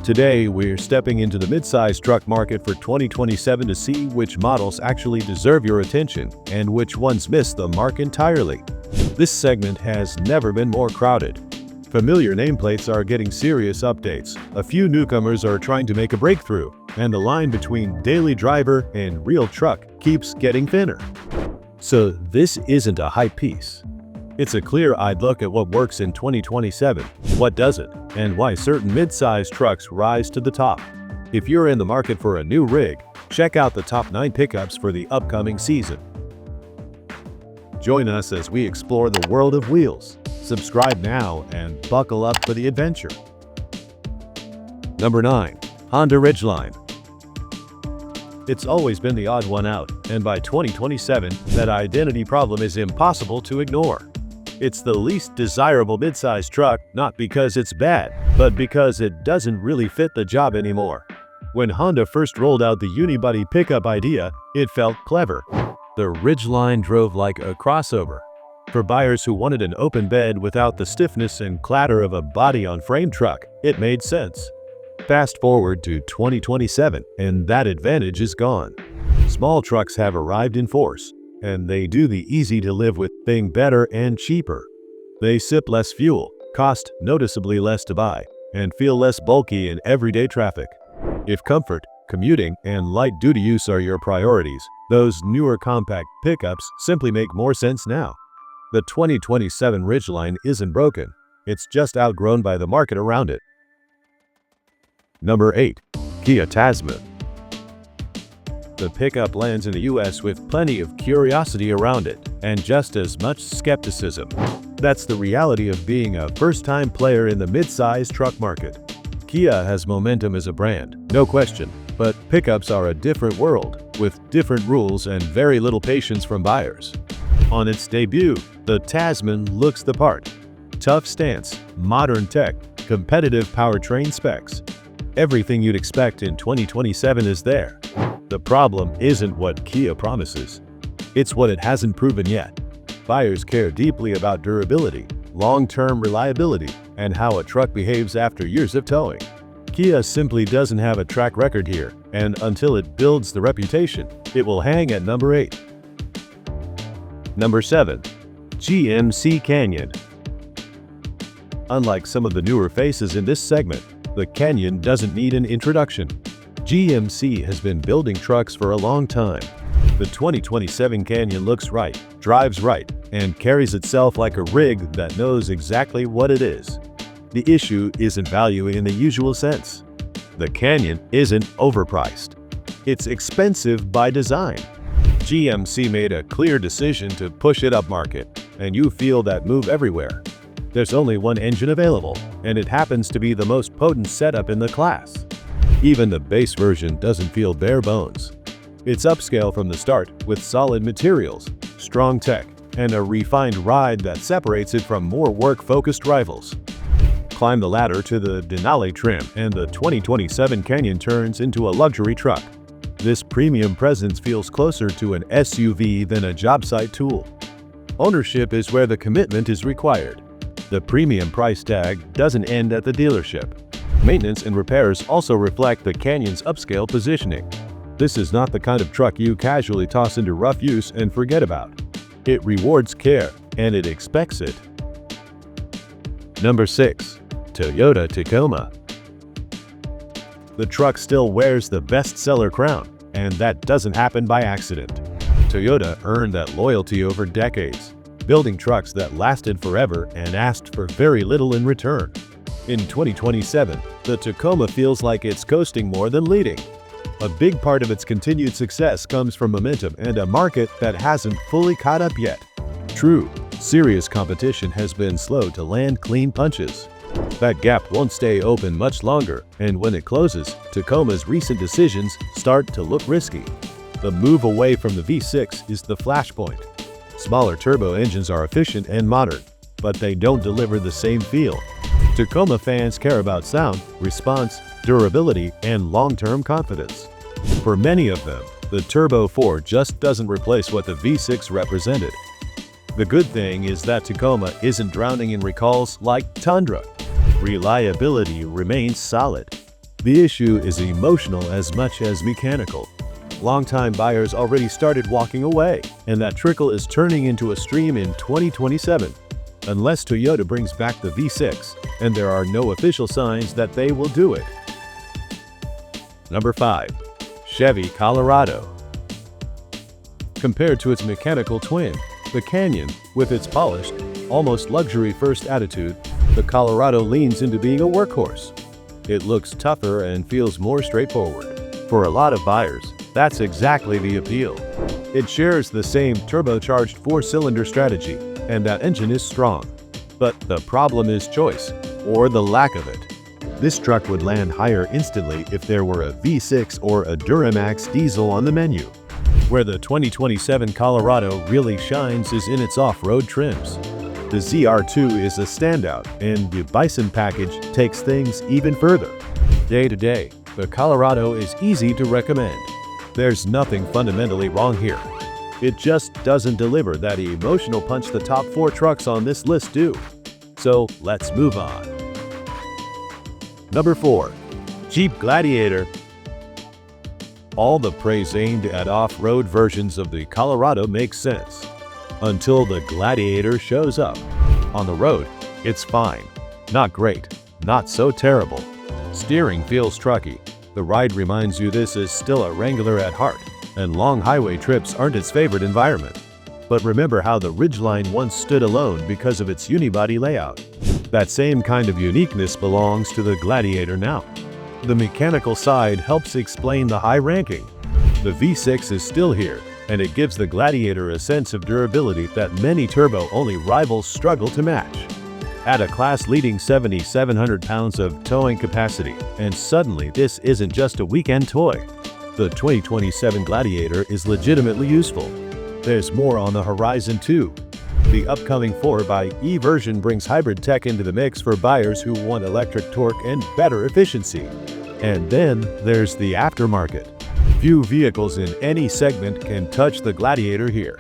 Today, we're stepping into the midsize truck market for 2027 to see which models actually deserve your attention and which ones miss the mark entirely. This segment has never been more crowded. Familiar nameplates are getting serious updates, a few newcomers are trying to make a breakthrough, and the line between daily driver and real truck keeps getting thinner. So this isn't a hype piece. It's a clear-eyed look at what works in 2027, what doesn't, and why certain mid-size trucks rise to the top. If you're in the market for a new rig, check out the top 9 pickups for the upcoming season. Join us as we explore the world of wheels. Subscribe now and buckle up for the adventure. Number 9. Honda Ridgeline. It's always been the odd one out, and by 2027, that identity problem is impossible to ignore. It's the least desirable midsize truck, not because it's bad, but because it doesn't really fit the job anymore. When Honda first rolled out the unibody pickup idea, it felt clever. The Ridgeline drove like a crossover. For buyers who wanted an open bed without the stiffness and clatter of a body-on-frame truck, it made sense. Fast forward to 2027, and that advantage is gone. Small trucks have arrived in force, and they do the easy-to-live-with thing better and cheaper. They sip less fuel, cost noticeably less to buy, and feel less bulky in everyday traffic. If comfort, commuting, and light-duty use are your priorities, those newer compact pickups simply make more sense now. The 2027 Ridgeline isn't broken, it's just outgrown by the market around it. Number 8. Kia Tasman. The pickup lands in the US with plenty of curiosity around it, and just as much skepticism. That's the reality of being a first-time player in the mid-size truck market. Kia has momentum as a brand, no question, but pickups are a different world, with different rules and very little patience from buyers. On its debut, the Tasman looks the part. Tough stance, modern tech, competitive powertrain specs. Everything you'd expect in 2027 is there. The problem isn't what Kia promises. It's what it hasn't proven yet. Buyers care deeply about durability, long-term reliability, and how a truck behaves after years of towing. Kia simply doesn't have a track record here, and until it builds the reputation, it will hang at number 8. Number 7. GMC Canyon. Unlike some of the newer faces in this segment, the Canyon doesn't need an introduction. GMC has been building trucks for a long time. The 2027 Canyon looks right, drives right, and carries itself like a rig that knows exactly what it is. The issue isn't value in the usual sense. The Canyon isn't overpriced. It's expensive by design. GMC made a clear decision to push it upmarket, and you feel that move everywhere. There's only one engine available, and it happens to be the most potent setup in the class. Even the base version doesn't feel bare bones. It's upscale from the start with solid materials, strong tech, and a refined ride that separates it from more work-focused rivals. Climb the ladder to the Denali trim, and the 2027 Canyon turns into a luxury truck. This premium presence feels closer to an SUV than a job site tool. Ownership is where the commitment is required. The premium price tag doesn't end at the dealership. Maintenance and repairs also reflect the Canyon's upscale positioning. This is not the kind of truck you casually toss into rough use and forget about. It rewards care, and it expects it. Number 6. Toyota Tacoma. The truck still wears the bestseller crown, and that doesn't happen by accident. Toyota earned that loyalty over decades, building trucks that lasted forever and asked for very little in return. In 2027, the Tacoma feels like it's coasting more than leading. A big part of its continued success comes from momentum and a market that hasn't fully caught up yet. True, serious competition has been slow to land clean punches. That gap won't stay open much longer, and when it closes, Tacoma's recent decisions start to look risky. The move away from the V6 is the flashpoint. Smaller turbo engines are efficient and modern, but they don't deliver the same feel. Tacoma fans care about sound, response, durability, and long-term confidence. For many of them, the Turbo 4 just doesn't replace what the V6 represented. The good thing is that Tacoma isn't drowning in recalls like Tundra. Reliability remains solid. The issue is emotional as much as mechanical. Longtime buyers already started walking away, and that trickle is turning into a stream in 2027. Unless Toyota brings back the V6, and there are no official signs that they will do it. Number 5. Chevy Colorado. Compared to its mechanical twin, the Canyon, with its polished, almost luxury-first attitude, the Colorado leans into being a workhorse. It looks tougher and feels more straightforward. For a lot of buyers, that's exactly the appeal. It shares the same turbocharged 4-cylinder strategy, and that engine is strong. But the problem is choice, or the lack of it. This truck would land higher instantly if there were a V6 or a Duramax diesel on the menu. Where the 2027 Colorado really shines is in its off-road trims. The ZR2 is a standout, and the Bison package takes things even further. Day to day, the Colorado is easy to recommend. There's nothing fundamentally wrong here. It just doesn't deliver that emotional punch the top 4 trucks on this list do. So let's move on. Number 4. Jeep Gladiator. All the praise aimed at off-road versions of the Colorado makes sense. Until the Gladiator shows up. On the road, it's fine. Not great. Not so terrible. Steering feels trucky. The ride reminds you this is still a Wrangler at heart, and long highway trips aren't its favorite environment. But remember how the Ridgeline once stood alone because of its unibody layout. That same kind of uniqueness belongs to the Gladiator now. The mechanical side helps explain the high ranking. The V6 is still here, and it gives the Gladiator a sense of durability that many turbo-only rivals struggle to match. Add a class-leading 7,700 pounds of towing capacity, and suddenly this isn't just a weekend toy. The 2027 Gladiator is legitimately useful. There's more on the horizon too. The upcoming 4xe version brings hybrid tech into the mix for buyers who want electric torque and better efficiency. And then there's the aftermarket. Few vehicles in any segment can touch the Gladiator here.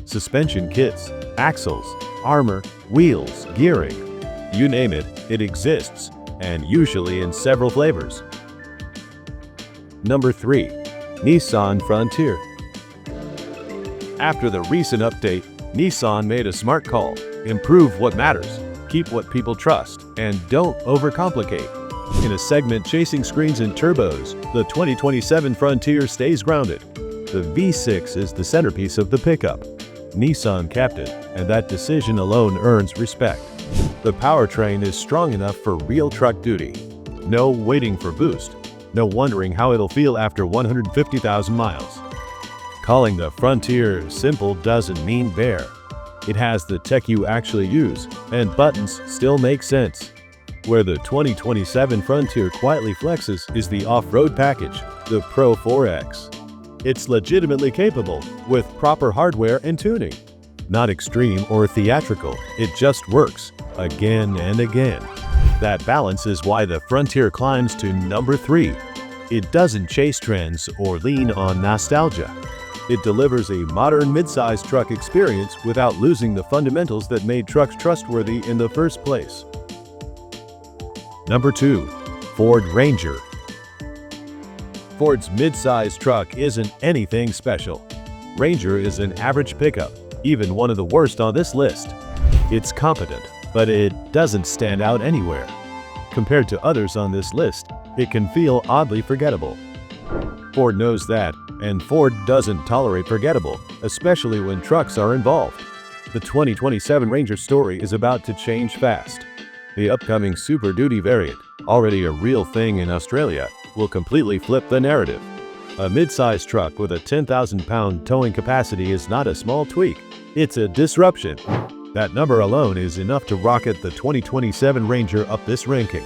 Suspension kits, axles, armor, wheels, gearing. You name it, it exists, and usually in several flavors. Number 3. Nissan Frontier. After the recent update, Nissan made a smart call. Improve what matters, keep what people trust, and don't overcomplicate. In a segment chasing screens and turbos, the 2027 Frontier stays grounded. The V6 is the centerpiece of the pickup. Nissan kept it, and that decision alone earns respect. The powertrain is strong enough for real truck duty. No waiting for boost. No wondering how it'll feel after 150,000 miles. Calling the Frontier simple doesn't mean bare. It has the tech you actually use, and buttons still make sense. Where the 2027 Frontier quietly flexes is the off-road package, the Pro 4X. It's legitimately capable, with proper hardware and tuning. Not extreme or theatrical, it just works, again and again. That balance is why the Frontier climbs to number 3. It doesn't chase trends or lean on nostalgia. It delivers a modern midsize truck experience without losing the fundamentals that made trucks trustworthy in the first place. Number 2. Ford Ranger. Ford's midsize truck isn't anything special. Ranger is an average pickup, even one of the worst on this list. It's competent, but it doesn't stand out anywhere. Compared to others on this list, it can feel oddly forgettable. Ford knows that, and Ford doesn't tolerate forgettable, especially when trucks are involved. The 2027 Ranger story is about to change fast. The upcoming Super Duty variant, already a real thing in Australia, will completely flip the narrative. A mid-size truck with a 10,000-pound towing capacity is not a small tweak, it's a disruption. That number alone is enough to rocket the 2027 Ranger up this ranking.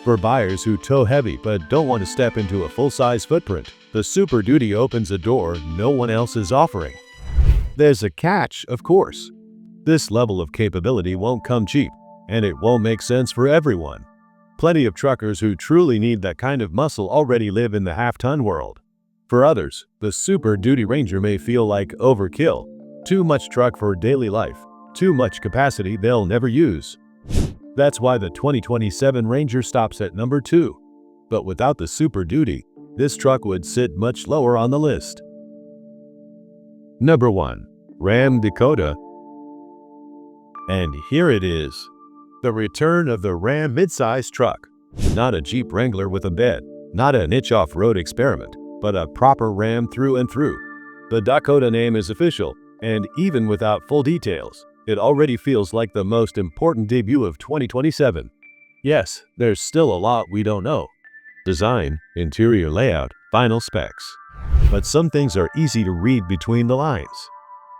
For buyers who tow heavy but don't want to step into a full-size footprint, the Super Duty opens a door no one else is offering. There's a catch, of course. This level of capability won't come cheap, and it won't make sense for everyone. Plenty of truckers who truly need that kind of muscle already live in the half-ton world. For others, the Super Duty Ranger may feel like overkill. Too much truck for daily life. Too much capacity they'll never use. That's why the 2027 Ranger stops at number 2. But without the Super Duty, this truck would sit much lower on the list. Number 1. Ram Dakota. And here it is. The return of the Ram midsize truck. Not a Jeep Wrangler with a bed, not a niche off-road experiment, but a proper Ram through and through. The Dakota name is official, and even without full details, it already feels like the most important debut of 2027. Yes, there's still a lot we don't know. Design, interior layout, final specs. But some things are easy to read between the lines.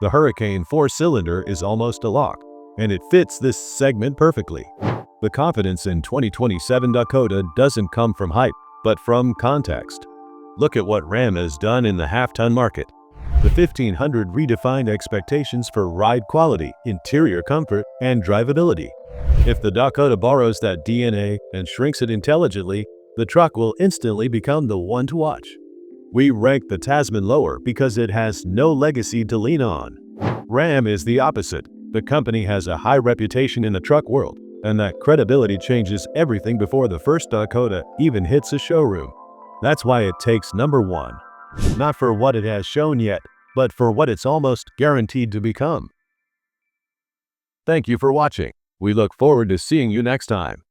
The Hurricane 4-cylinder is almost a lock, and it fits this segment perfectly. The confidence in 2027 Dakota doesn't come from hype, but from context. Look at what Ram has done in the half-ton market. The 1500 redefined expectations for ride quality, interior comfort, and drivability. If the Dakota borrows that DNA and shrinks it intelligently, the truck will instantly become the one to watch. We rank the Tasman lower because it has no legacy to lean on. Ram is the opposite. The company has a high reputation in the truck world, and that credibility changes everything before the first Dakota even hits a showroom. That's why it takes number 1. Not for what it has shown yet, but for what it's almost guaranteed to become. Thank you for watching. We look forward to seeing you next time.